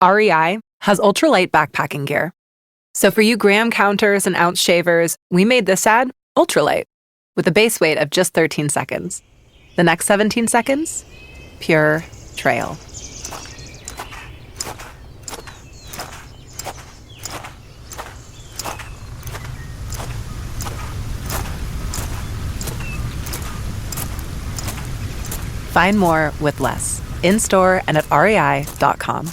REI has ultralight backpacking gear. So for you gram counters and ounce shavers, we made this ad ultralight with a base weight of just 13 seconds. The next 17 seconds, pure trail. Find more with less in-store and at rei.com.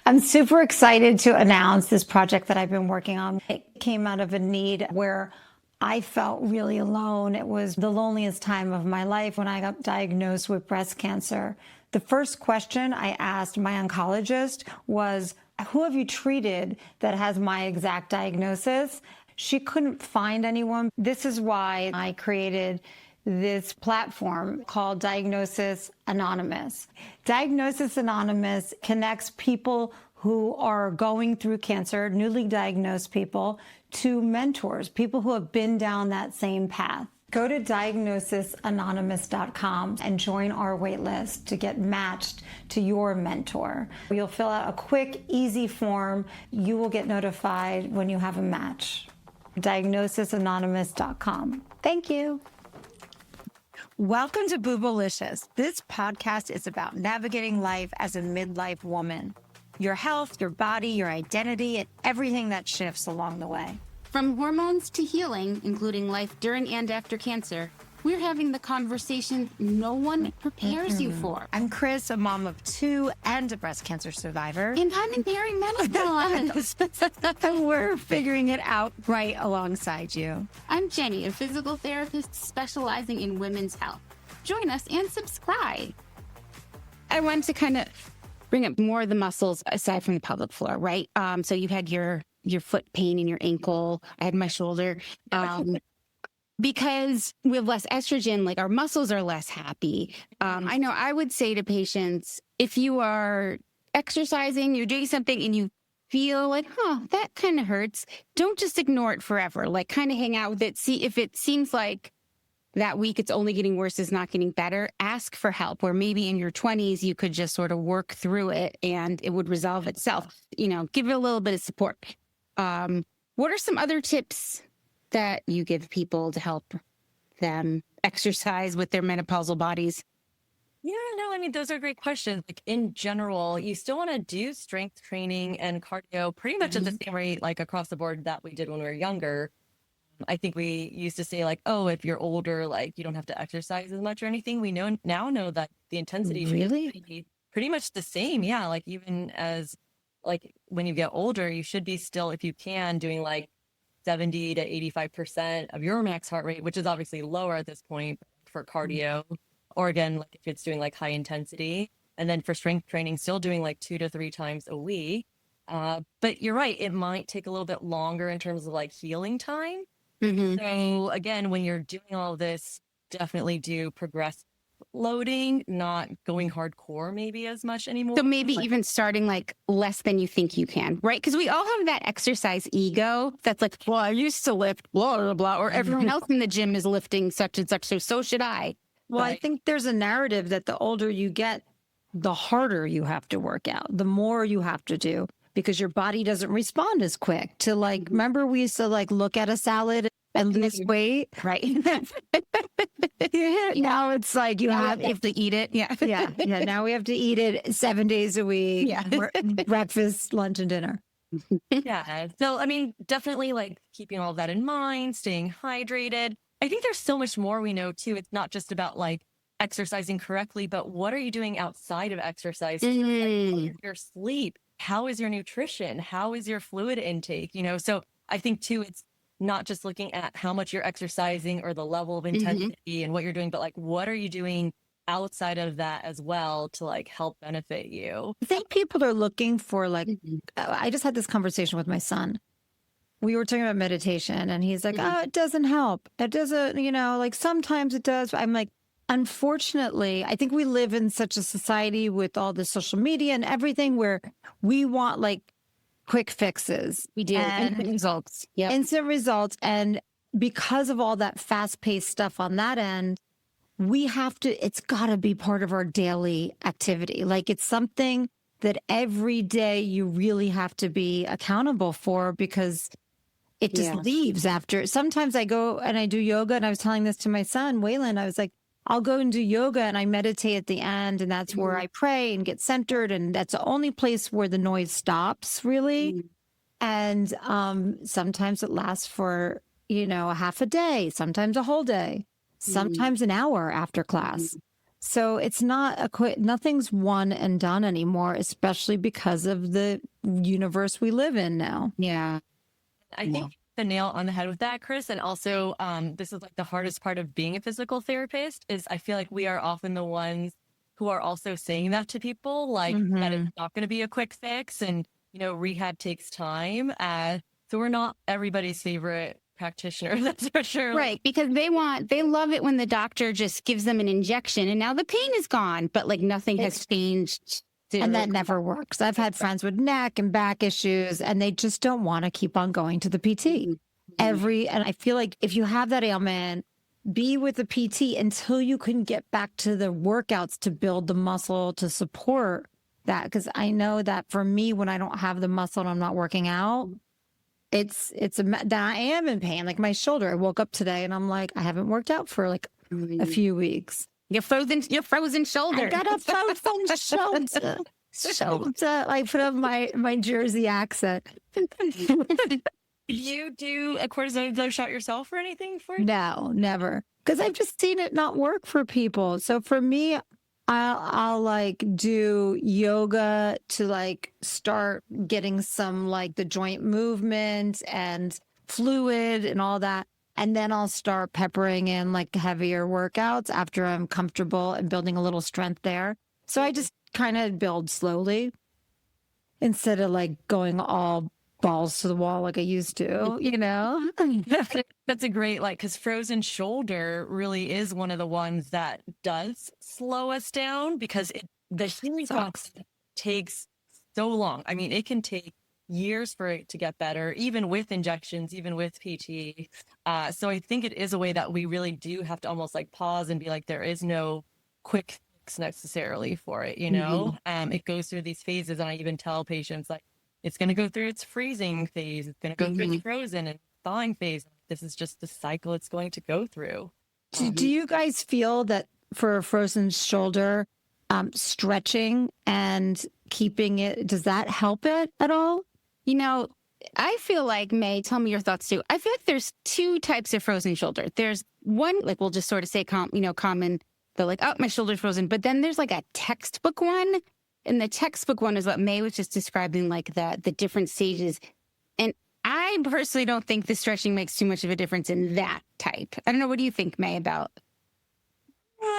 I'm super excited to announce this project that I've been working on. It came out of a need where I felt really alone. It was the loneliest time of my life when I got diagnosed with breast cancer. The first question I asked my oncologist was, who have you treated that has my exact diagnosis? She couldn't find anyone. This is why I created this platform called Diagnosis Anonymous. Diagnosis Anonymous connects people who are going through cancer, newly diagnosed people, to mentors, people who have been down that same path. Go to diagnosisanonymous.com and join our waitlist to get matched to your mentor. You'll fill out a quick, easy form. You will get notified when you have a match. diagnosisanonymous.com. Thank you. Welcome to Boobalicious. This podcast is about navigating life as a midlife woman. Your health, your body, your identity, and everything that shifts along the way. From hormones to healing, including life during and after cancer, we're having the conversation no one prepares you for. I'm Chris, a mom of 2 and a breast cancer survivor. And I'm in menopause. And we're figuring it out right alongside you. I'm Jenni, a physical therapist specializing in women's health. Join us and subscribe. I want to kind of bring up more of the muscles aside from the pelvic floor, right? So you had your foot pain and your ankle. I had my shoulder. Because we have less estrogen, like our muscles are less happy. I know I would say to patients, if you are exercising, you're doing something and you feel like, that kind of hurts, don't just ignore it forever. Like kind of hang out with it. See if it seems like that week it's only getting worse, is not getting better. Ask for help. Or maybe in your 20s, you could just sort of work through it and it would resolve itself. Give it a little bit of support. What are some other tips that you give people to help them exercise with their menopausal bodies? Yeah, no, I mean, those are great questions. Like in general, you still want to do strength training and cardio pretty much at the same rate, like across the board that we did when we were younger. I think we used to say like, oh, if you're older, like you don't have to exercise as much or anything. We know that the intensity should be pretty much the same. Yeah, like even as like when you get older, you should be still, if you can, doing like 70 to 85% of your max heart rate, which is obviously lower at this point for cardio, or again, like if it's doing like high intensity, and then for strength training, still doing like 2 to 3 times a week. But you're right, it might take a little bit longer in terms of like healing time. So again, when you're doing all of this, definitely do progressive loading, not going hardcore maybe as much anymore. So maybe even starting like less than you think you can, right? Because we all have that exercise ego that's like, well, I used to lift blah, blah, blah, or everyone else in the gym is lifting such and such, so should I. Well, I think there's a narrative that the older you get, the harder you have to work out, the more you have to do, because your body doesn't respond as quick to like, remember we used to like look at a salad and lose weight, right? Now it's like you have to eat it. Yeah. Yeah. Now we have to eat it 7 days a week. Yeah. Breakfast, lunch, and dinner. Yeah. So, I mean, definitely like keeping all of that in mind, staying hydrated. I think there's so much more we know too. It's not just about like exercising correctly, but what are you doing outside of exercise? Like, your sleep? How is your nutrition? How is your fluid intake? So I think too, it's not just looking at how much you're exercising or the level of intensity and what you're doing, but like, what are you doing outside of that as well to like help benefit you? I think people are looking for like, I just had this conversation with my son. We were talking about meditation and he's like, oh, it doesn't help. It doesn't, like sometimes it does. I'm like, unfortunately, I think we live in such a society with all the social media and everything where we want like quick fixes. We do. Instant results. Yeah. Instant results. And because of all that fast-paced stuff on that end, it's got to be part of our daily activity. Like it's something that every day you really have to be accountable for, because it just leaves after. Sometimes I go and I do yoga, and I was telling this to my son, Waylon, I was like, I'll go and do yoga and I meditate at the end, and that's where I pray and get centered. And that's the only place where the noise stops, really. And sometimes it lasts for, a half a day, sometimes a whole day, sometimes an hour after class. So it's not nothing's one and done anymore, especially because of the universe we live in now. Yeah. I think the nail on the head with that, Chris. And also, this is like the hardest part of being a physical therapist is I feel like we are often the ones who are also saying that to people, like that it's not going to be a quick fix, and rehab takes time. So we're not everybody's favorite practitioner, that's for sure. Right, because they love it when the doctor just gives them an injection and now the pain is gone, but like nothing has changed. And that never works. I've had friends with neck and back issues, and they just don't want to keep on going to the PT. And I feel like if you have that ailment, be with the PT until you can get back to the workouts to build the muscle to support that. Because I know that for me, when I don't have the muscle and I'm not working out, that I am in pain. Like my shoulder, I woke up today and I'm like, I haven't worked out for like a few weeks. Your frozen shoulder. I got a frozen shoulder. Shoulder. I put up my Jersey accent. You do a cortisone shot yourself or anything for it? No, never. Because I've just seen it not work for people. So for me, I'll like do yoga to like start getting some like the joint movement and fluid and all that. And then I'll start peppering in like heavier workouts after I'm comfortable and building a little strength there. So I just kind of build slowly instead of like going all balls to the wall like I used to, That's a great, because frozen shoulder really is one of the ones that does slow us down, because the healing process takes so long. I mean, it can take years for it to get better, even with injections, even with PT. So I think it is a way that we really do have to almost like pause and be like, there is no quick fix necessarily for it, It goes through these phases. And I even tell patients like, it's going to go through its freezing phase. It's going to go through its frozen and thawing phase. This is just the cycle it's going to go through. Do you guys feel that for a frozen shoulder, stretching and keeping it, does that help it at all? I feel like, May, tell me your thoughts too. I feel like there's two types of frozen shoulder. There's one, like we'll just sort of say common, they're like, oh, my shoulder's frozen. But then there's like a textbook one. And the textbook one is what May was just describing, like the different stages. And I personally don't think the stretching makes too much of a difference in that type. I don't know. What do you think, May, about?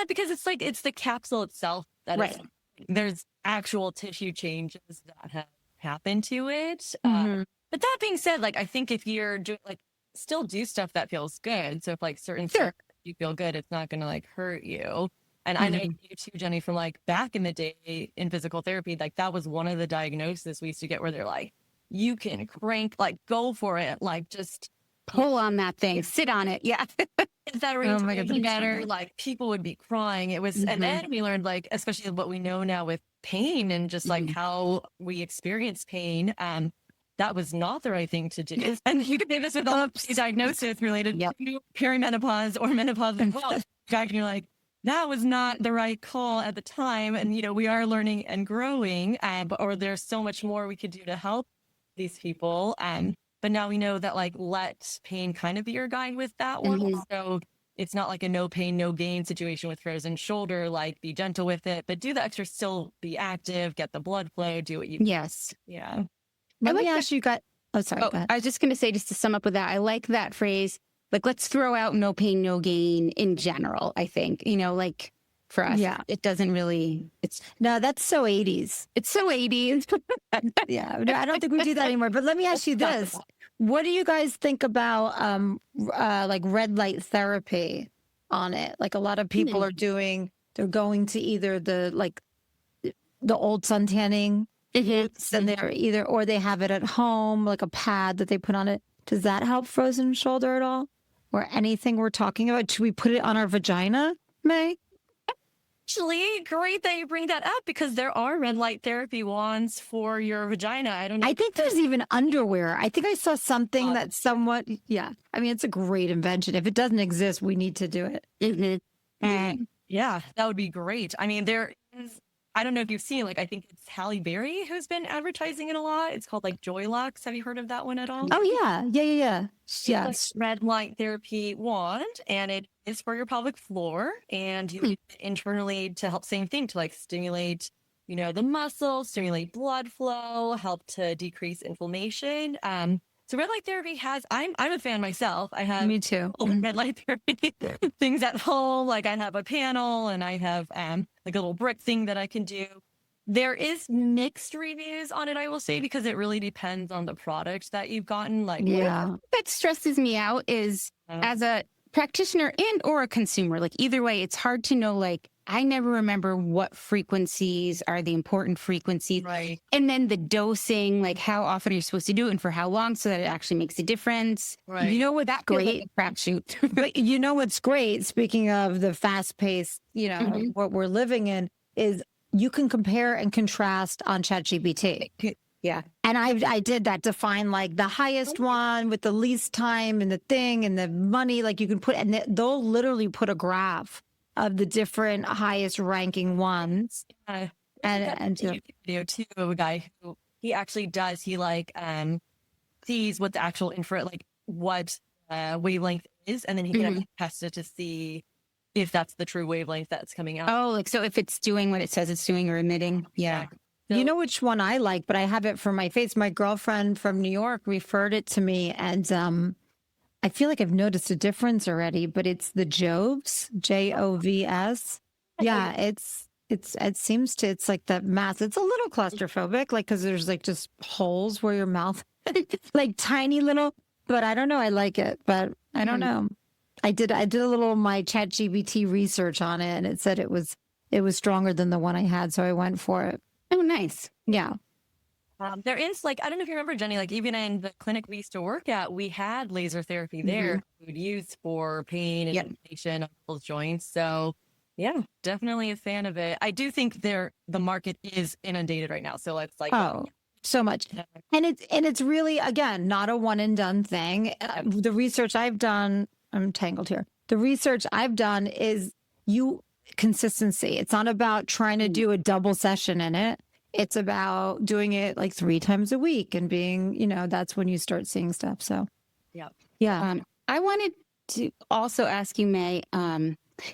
Because it's the capsule itself that there's actual tissue changes that have happened to it. But that being said, I think if you're doing still do stuff that feels good. So if certain stuff you feel good, it's not going to hurt you. And I know you too, Jenni, from back in the day in physical therapy, that was one of the diagnoses we used to get where they're like, you can crank, go for it, just pull on that thing, sit on it. Yeah. Is that right? Oh my God, better. People would be crying. It was, and then we learned especially what we know now with pain and just how we experience pain. That was not the right thing to do. And you could say this with all diagnosis related to perimenopause or menopause as well. And you're like, that was not the right call at the time. And, we are learning and growing, or there's so much more we could do to help these people. But now we know that let pain kind of be your guide with that one. So it's not like a no pain, no gain situation with frozen shoulder, be gentle with it, but do the extra, still be active, get the blood flow, do what you Yes. Yeah. Let me ask you guys. Oh, sorry. Go ahead. I was just going to say, just to sum up with that, I like that phrase. Let's throw out no pain, no gain in general, I think, for us, it doesn't really, no, that's so 80s. It's so 80s. Yeah. No, I don't think we do that anymore, but let me ask you this. What do you guys think about, red light therapy on it? A lot of people are they're going to either the old sun tanning booths, and they're or they have it at home, a pad that they put on it. Does that help frozen shoulder at all? Or anything we're talking about? Should we put it on our vagina? May? Actually, great that you bring that up because there are red light therapy wands for your vagina. I don't know. I think there's even underwear. I think I saw something that's somewhat, yeah. I mean, it's a great invention. If it doesn't exist, we need to do it. Yeah, that would be great. I mean, there is, I don't know if you've seen, like, I think it's Halle Berry who's been advertising it a lot. It's called like Joy Lux. Have you heard of that one at all? Oh, yeah. Yeah. Yes. Red light therapy wand, and it is for your pelvic floor, and you use it internally to help, same thing, to like stimulate, you know, the muscles, stimulate blood flow, help to decrease inflammation. So red light therapy has, I'm a fan myself. I have Me too. red light therapy things at home. Like I have a panel and I have like a little brick thing that I can do. There is mixed reviews on it, I will say, because it really depends on the product that you've gotten. Like, Yeah. That stresses me out is as a practitioner and or a consumer, like either way, it's hard to know, like, I never remember what frequencies are the important frequencies. right. And then the dosing, like how often you're supposed to do it and for how long so that it actually makes a difference. Right. You know what's That feels great? like a crapshoot. But you know what's great, speaking of the fast paced, you know, what we're living in, is you can compare and contrast on ChatGPT. Yeah. And I did that to find like the highest one with the least time and the thing and the money, like you can put, and they'll literally put a graph of the different highest ranking ones. And And YouTube video too of a guy who he actually does, he like sees what the actual infrared, like what wavelength is, and then he can actually test it to see if that's the true wavelength that's coming out. Oh, like, so if it's doing what it says it's doing or emitting. Yeah. you know which one I like, but I have it for my face. My girlfriend from New York referred it to me, and I feel like I've noticed a difference already, but it's the Joves, Jovs. Yeah, it seems to, it's like that mass. It's a little claustrophobic, like, cause there's like just holes where your mouth, like tiny little, but I don't know. I like it, but I don't know. I did a little my ChatGPT research on it, and it said it was stronger than the one I had. So I went for it. Oh, nice. Yeah. There is, like, I don't know if you remember, Jenny, like even in the clinic we used to work at, we had laser therapy there we would use for pain and inflammation of those joints. So yeah, definitely a fan of it. I do think the market is inundated right now. So it's like, Oh, so much. And it's really, again, not a one and done thing. The research I've done, I'm tangled here. The research I've done is consistency. It's not about trying to do a double session in it. It's about doing it like 3 times a week and being, that's when you start seeing stuff. So, yeah. I wanted to also ask you, May,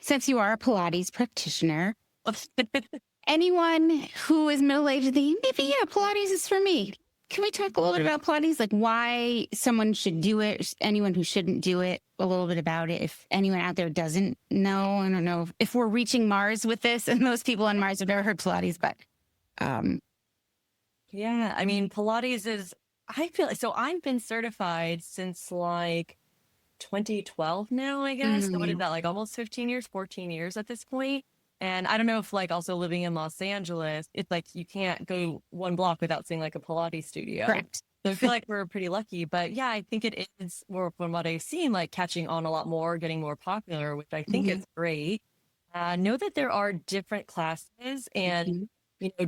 since you are a Pilates practitioner, anyone who is middle-aged thinking, maybe, Pilates is for me. Can we talk a little bit about Pilates? Like why someone should do it, anyone who shouldn't do it, a little bit about it. If anyone out there doesn't know, I don't know if we're reaching Mars with this, and most people on Mars have never heard Pilates, but yeah, I mean, Pilates is, I feel so I've been certified since like 2012 now, I guess. So what is that, like almost 15 years, 14 years at this point? And I don't know if like also living in Los Angeles, it's like you can't go 1 block without seeing like a Pilates studio. correct. So I feel like we're pretty lucky. But yeah, I think it is more from what I've seen, like catching on a lot more, getting more popular, which I think is great. Know that there are different classes and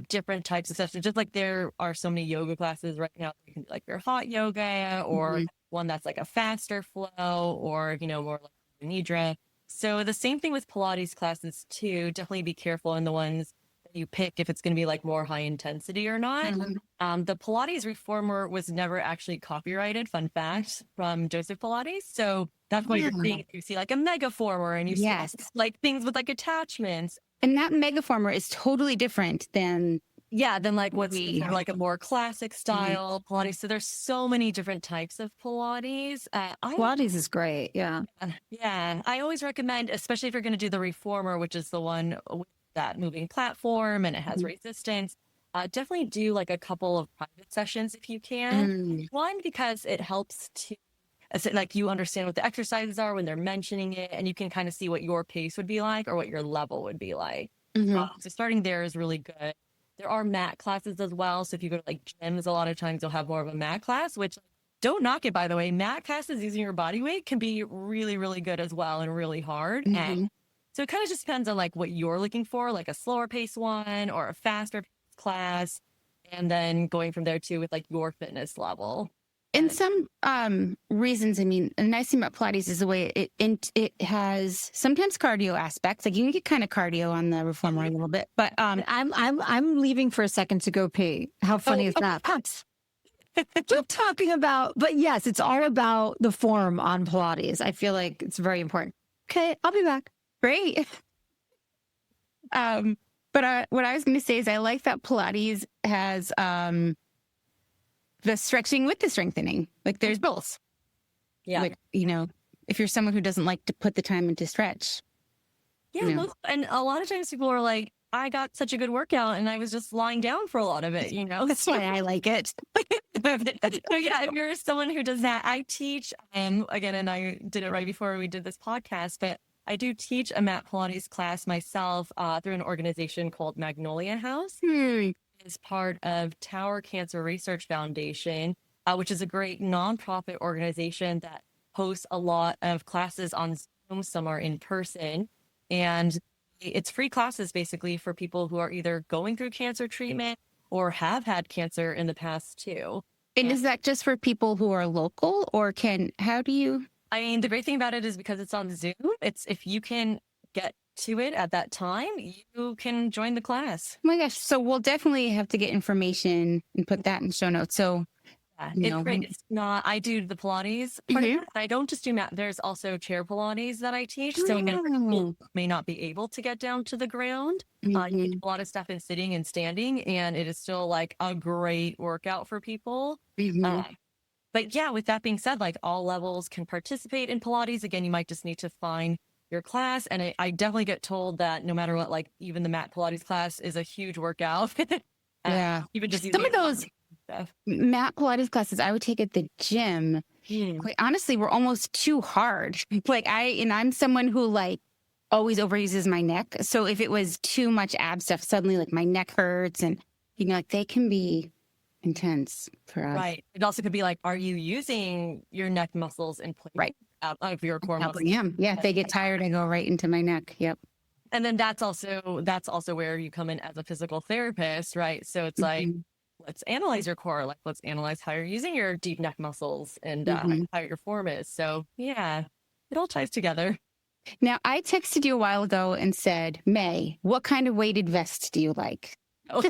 different types of sessions. Just like there are so many yoga classes right now. You can do like your hot yoga or one that's like a faster flow or, more like nidra. So the same thing with Pilates classes too. Definitely be careful in the ones that you pick if it's going to be like more high intensity or not. The Pilates reformer was never actually copyrighted. Fun fact from Joseph Pilates. So that's why you're seeing, you see like a megaformer and you see like things with like attachments. And that megaformer is totally different than than like what's like a more classic style Pilates. So there's so many different types of Pilates. Pilates is great. Yeah. Yeah. I always recommend, especially if you're going to do the reformer, which is the one with that moving platform and it has resistance, definitely do like a couple of private sessions if you can. One, because it helps to, like you understand what the exercises are when they're mentioning it, and you can kind of see what your pace would be like or what your level would be like. So starting there is really good. There are mat classes as well. So if you go to like gyms, a lot of times you'll have more of a mat class, which don't knock it, by the way. Mat classes using your body weight can be really, really good as well and really hard. And So it kind of just depends on like what you're looking for, like a slower pace one or a faster class, and then going from there too with like your fitness level. In some reasons, I mean, the nice thing about Pilates is the way it has sometimes cardio aspects. Like you can get kind of cardio on the reformer a little bit, but I'm leaving for a second to go pee. How funny is that? We're talking about, but yes, it's all about the form on Pilates. I feel like it's very important. Okay, I'll be back. great. But what I was going to say is I like that Pilates has the stretching with the strengthening. Like there's both. Yeah. Like, if you're someone who doesn't like to put the time into stretch. Yeah. And a lot of times people are like, I got such a good workout and I was just lying down for a lot of it, That's why I like it. So yeah, if you're someone who does that, I teach, again, and I did it right before we did this podcast, but I do teach a mat Pilates class myself through an organization called Magnolia House. It's part of Tower Cancer Research Foundation, which is a great nonprofit organization that hosts a lot of classes on Zoom. Some are in person, and it's free classes basically for people who are either going through cancer treatment or have had cancer in the past too. And is that just for people who are local, or how do you? I mean, the great thing about it is because it's on Zoom, it's if you can get to it at that time, you can join the class. Oh my gosh. So we'll definitely have to get information and put that in show notes. So it's great. It's not, I do the Pilates part of it. I don't just do mat. There's also chair Pilates that I teach. So again, people may not be able to get down to the ground. You can do a lot of stuff in sitting and standing, and it is still like a great workout for people. But yeah, with that being said, like all levels can participate in Pilates. Again, you might just need to find your class. And I definitely get told that no matter what, like even the mat Pilates class is a huge workout. Yeah. Even just some of those mat Pilates classes I would take at the gym, quite honestly, were almost too hard. Like I'm someone who like always overuses my neck. So if it was too much ab stuff, suddenly like my neck hurts, and like they can be intense for us. Right. It also could be like, are you using your neck muscles in place? Right. Out of your core muscles? Yeah. If they get tired, I go right into my neck. Yep. And then that's also where you come in as a physical therapist, right? So it's like, let's analyze your core. Like, let's analyze how you're using your deep neck muscles and how your form is. So yeah, it all ties together. Now, I texted you a while ago and said, May, what kind of weighted vest do you like? Oh. So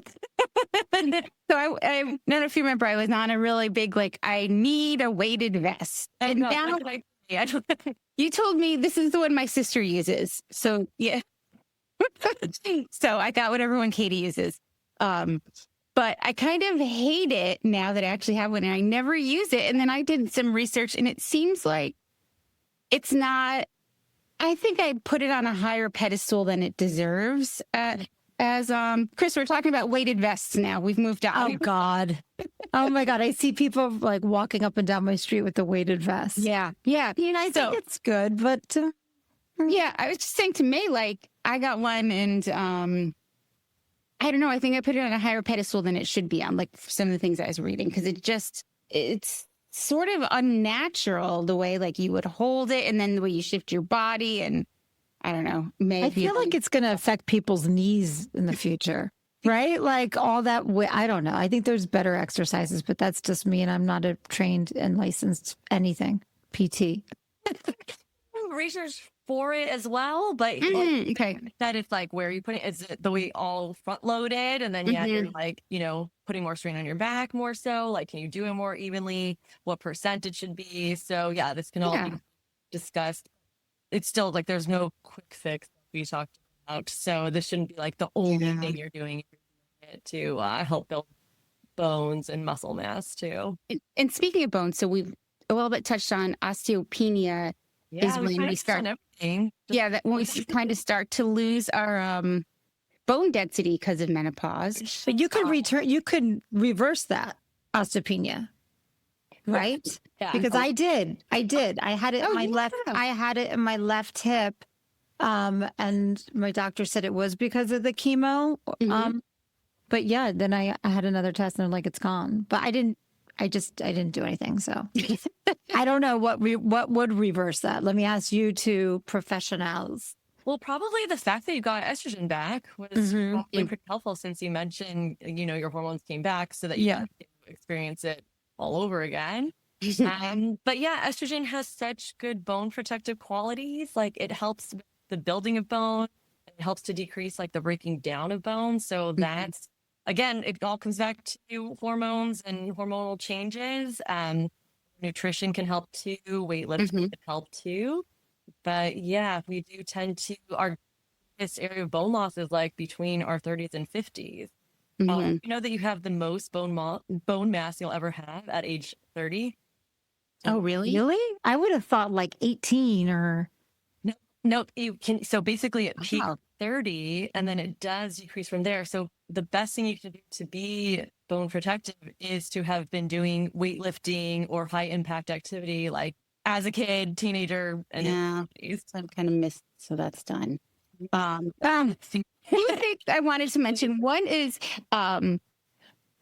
I don't know if you remember, I was on a really big, like, I need a weighted vest. And now you told me this is the one my sister uses. So yeah. So I got what everyone Katie uses. But I kind of hate it now that I actually have one and I never use it. And then I did some research and it seems like it's not, I think I put it on a higher pedestal than it deserves. As Chris, we're talking about weighted vests now. We've moved on. Oh God. Oh my God. I see people like walking up and down my street with the weighted vest. Yeah. I think it's good, but yeah, I was just saying to May, like, I got one and I don't know. I think I put it on a higher pedestal than it should be on, like some of the things I was reading, because it's sort of unnatural the way like you would hold it and then the way you shift your body. And I don't know. I feel like it's going to affect people's knees in the future, right? Like all that way. I don't know. I think there's better exercises, but that's just me. And I'm not a trained and licensed anything PT. Research for it as well, but okay, that it's like where you put it, is it the way all front loaded, and then you're like putting more strain on your back more, so like can you do it more evenly, what percentage should be? So yeah, this can all be discussed. It's still like there's no quick fix we talked about, so this shouldn't be like the only thing you're doing to help build bones and muscle mass too. And speaking of bones, so we've a little bit touched on osteopenia. Yeah, is when we start. That when we kind of start to lose our bone density because of menopause. But you could reverse that osteopenia, right? Yeah. Because I did. I had it in my left. I had it in my left hip, and my doctor said it was because of the chemo. But yeah, then I had another test, and they're like, it's gone. But I didn't do anything. So I don't know what would reverse that. Let me ask you two professionals. Well, probably the fact that you got estrogen back was probably pretty helpful, since you mentioned, your hormones came back so that you could experience it all over again. But yeah, estrogen has such good bone protective qualities. Like, it helps with the building of bone. It helps to decrease like the breaking down of bone. So that's, again, it all comes back to hormones and hormonal changes. Nutrition can help too. Weightlifting can help too. But yeah, we do tend to, our biggest area of bone loss is like between our 30s and 50s. You know that you have the most bone mass you'll ever have at age 30? Oh, really? Really? I would have thought like 18 or. No, you can. So basically it peaks 30 and then it does decrease from there. So the best thing you can do to be bone protective is to have been doing weightlifting or high impact activity like as a kid, teenager, and so I'm kind of missed. So that's done. Two things I wanted to mention. One is, have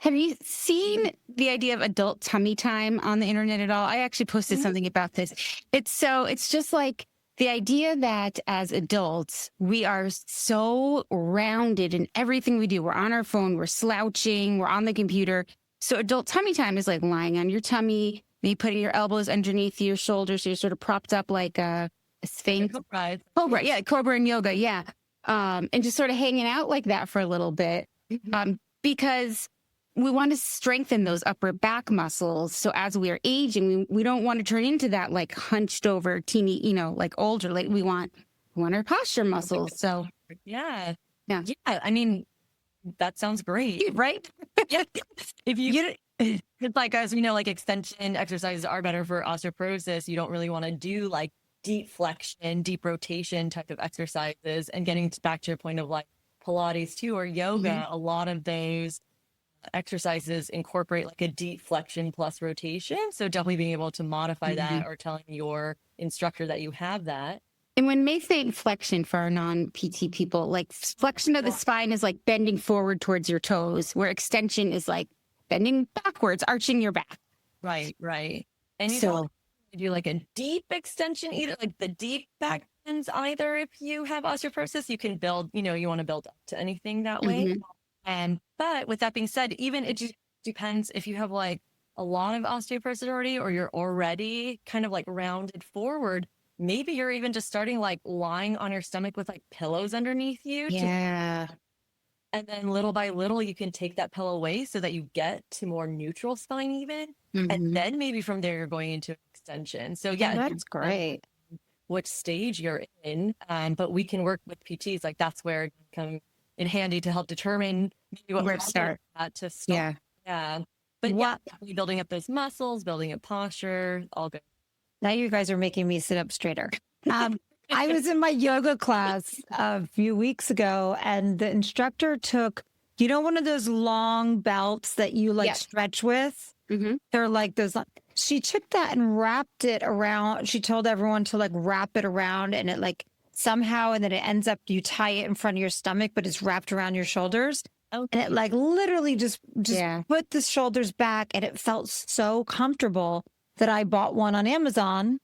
you seen the idea of adult tummy time on the internet at all? I actually posted something about this. It's just like the idea that as adults, we are so rounded in everything we do. We're on our phone, we're slouching, we're on the computer. So adult tummy time is like lying on your tummy, maybe putting your elbows underneath your shoulders, so you're sort of propped up like a sphinx. Cobra in yoga, and just sort of hanging out like that for a little bit, because we want to strengthen those upper back muscles. So as we are aging, we don't want to turn into that like hunched over teeny, like older. Like we want our posture muscles. So yeah. I mean, that sounds great, right? Yeah. If you, it's like, as we know, like extension exercises are better for osteoporosis. You don't really want to do like deep flexion, deep rotation type of exercises. And getting back to your point of like Pilates too, or yoga, a lot of those exercises incorporate like a deep flexion plus rotation. So definitely being able to modify that, or telling your instructor that you have that. And when May say flexion for our non-PT people, like flexion of the spine is like bending forward towards your toes, where extension is like bending backwards, arching your back. Right. And you don't do like a deep extension either, like the deep back bends either. If you have osteoporosis, you can build, you want to build up to anything that way. But with that being said, even it just depends if you have like a lot of osteoporosis already, or you're already kind of like rounded forward. Maybe you're even just starting like lying on your stomach with like pillows underneath you. Yeah. And then little by little, you can take that pillow away so that you get to more neutral spine even. And then maybe from there, you're going into extension. So yeah, that's great. Which stage you're in. But we can work with PTs. Like that's where it can come in handy to help determine maybe where to start. Yeah. But definitely building up those muscles, building up posture, all good. Now you guys are making me sit up straighter. I was in my yoga class a few weeks ago, and the instructor took, one of those long belts that you like stretch with? They're like those. She took that and wrapped it around. She told everyone to like wrap it around, and it like somehow, and then it ends up, you tie it in front of your stomach, but it's wrapped around your shoulders. And it like literally just put the shoulders back, and it felt so comfortable that I bought one on Amazon.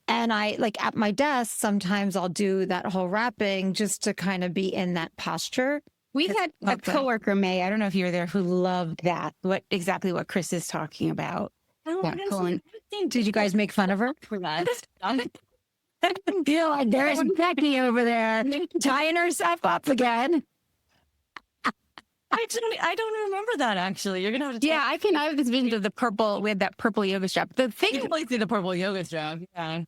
And I like at my desk, sometimes I'll do that whole wrapping just to kind of be in that posture. We had a coworker, May, I don't know if you were there, who loved that. Exactly what Chris is talking about. Did you guys make fun of her? For that. I feel like there's Becky over there tying herself up again. I don't remember that actually. You're gonna have to. I have this vision of the purple. We had that purple yoga strap. The thing, you can see the purple yoga strap. Yeah.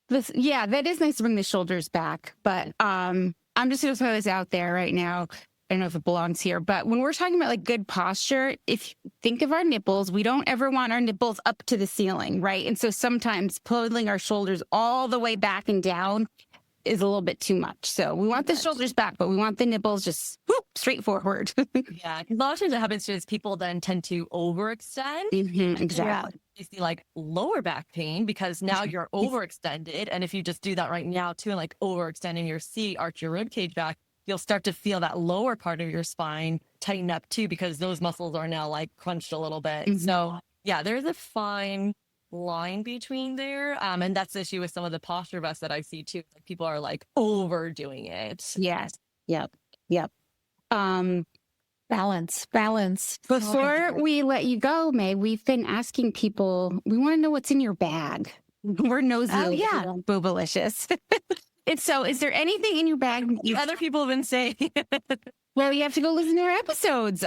That is nice to bring the shoulders back. But I'm just gonna throw this out there right now. I don't know if it belongs here, but when we're talking about like good posture, if you think of our nipples, we don't ever want our nipples up to the ceiling, right? And so sometimes pulling our shoulders all the way back and down is a little bit too much. So we want the shoulders back, but we want the nipples just straight forward. Yeah. A lot of times what happens is people then tend to overextend. Exactly. You see like lower back pain because now you're overextended. And if you just do that right now too, and like overextending your seat, arch your rib cage back, you'll start to feel that lower part of your spine tighten up too, because those muscles are now like crunched a little bit. So yeah, there's a fine line between there. And that's the issue with some of the posture vests that I see too. Like people are like overdoing it. Yes. Yep. Yep. Balance. Before we let you go, May, we've been asking people, we want to know what's in your bag. We're nosy. Oh, yeah. Boobalicious. And so is there anything in your bag Other people have been saying. Well, you have to go listen to our episodes.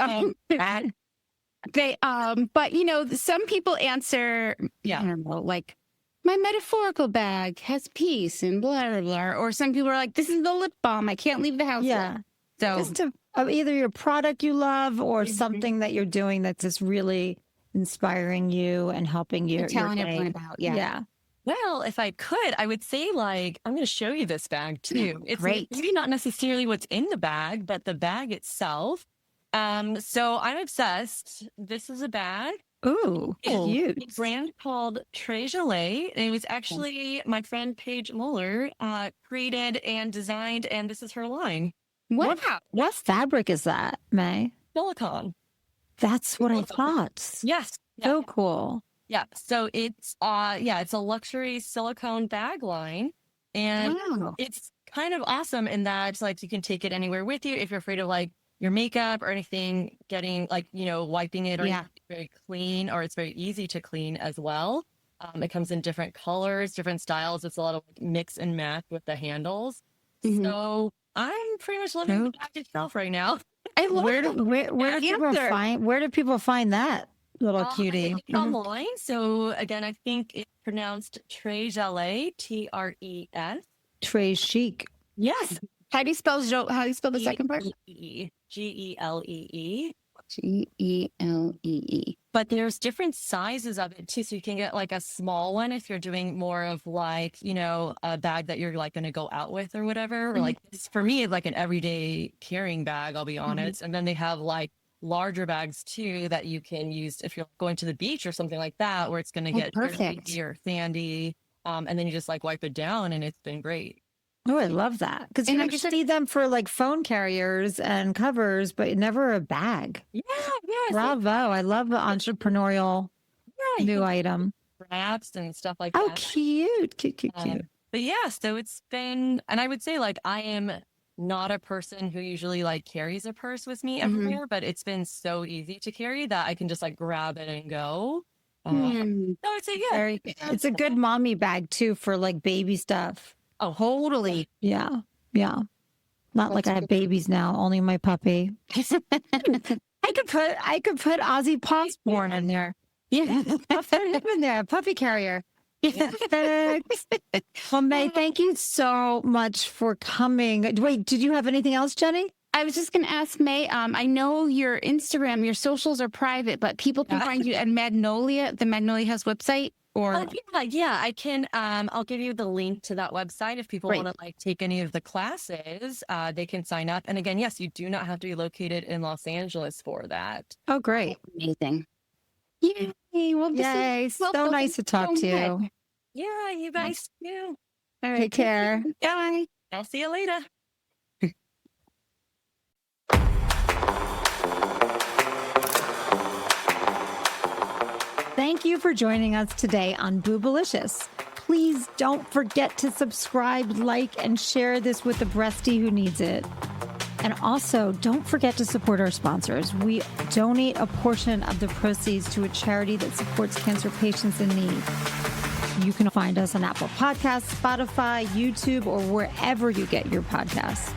But you know, some people answer, I don't know, like my metaphorical bag has peace and blah, blah, blah. Or some people are like, this is the lip balm. I can't leave the house. Yeah. So Just either your product you love or something that you're doing that's just really inspiring you and helping you. telling everyone about, Yeah. Well, if I could, I would say like, I'm going to show you this bag too. It's Great. maybe not necessarily what's in the bag, but the bag itself. So I'm obsessed. This is a bag. Ooh, cute. A brand called Très Gelée. It was actually my friend Paige Muller created and designed, and this is her line. What fabric is that, May? Silicone. That's what I thought. Yes. So cool. Yeah. So it's it's a luxury silicone bag line. And it's kind of awesome in that like you can take it anywhere with you if you're afraid of like your makeup or anything getting like, you know, wiping it or very clean, or it's very easy to clean as well. It comes in different colors, different styles. It's a lot of like, mix and match with the handles. So I'm pretty much living the bag itself right now. I love where do people find that little cutie? Online. So again, I think it's pronounced Très Gelée, Tres. Très chic. Yes. How do you spell the second part? Gelee. Gelee. But there's different sizes of it too. So you can get like a small one if you're doing more of like, you know, a bag that you're like going to go out with or whatever. Or like for me, like an everyday carrying bag, I'll be honest. And then they have like larger bags too that you can use if you're going to the beach or something like that, where it's going to get dirty or sandy. And then you just like wipe it down, and it's been great. Oh, I love that. Because you just need them for like phone carriers and covers, but never a bag. Yeah. Bravo. I love the entrepreneurial new item. Wraps and stuff like that. Oh, cute. But yeah, so it's been, and I would say like I am not a person who usually like carries a purse with me everywhere, but it's been so easy to carry that I can just like grab it and go. So I'd say, it's a good mommy bag too for like baby stuff. Oh, totally. Yeah. Not like I have babies now, only my puppy. I could put Ozzy Osbourne in there. Yeah. I'll put him in there, a puppy carrier. Well, May, thank you so much for coming. Wait, did you have anything else, Jenni? I was just going to ask May, I know your Instagram, your socials are private, but people can find you at Magnolia, the Magnolia House website. Or I can. I'll give you the link to that website if people want to like take any of the classes. They can sign up. And again, yes, you do not have to be located in Los Angeles for that. Oh, great! Amazing! Yay! Well, so nice to talk to you. Yeah, you guys too. All right, take care. Bye. I'll see you later. Thank you for joining us today on Boobalicious. Please don't forget to subscribe, like, and share this with the breastie who needs it. And also, don't forget to support our sponsors. We donate a portion of the proceeds to a charity that supports cancer patients in need. You can find us on Apple Podcasts, Spotify, YouTube, or wherever you get your podcasts.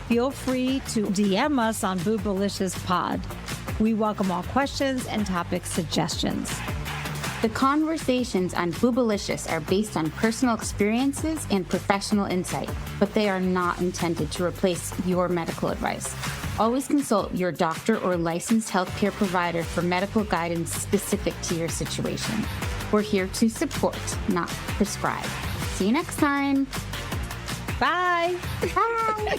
Feel free to DM us on Boobalicious Pod. We welcome all questions and topic suggestions. The conversations on Boobalicious are based on personal experiences and professional insight, but they are not intended to replace your medical advice. Always consult your doctor or licensed healthcare provider for medical guidance specific to your situation. We're here to support, not prescribe. See you next time. Bye. Bye.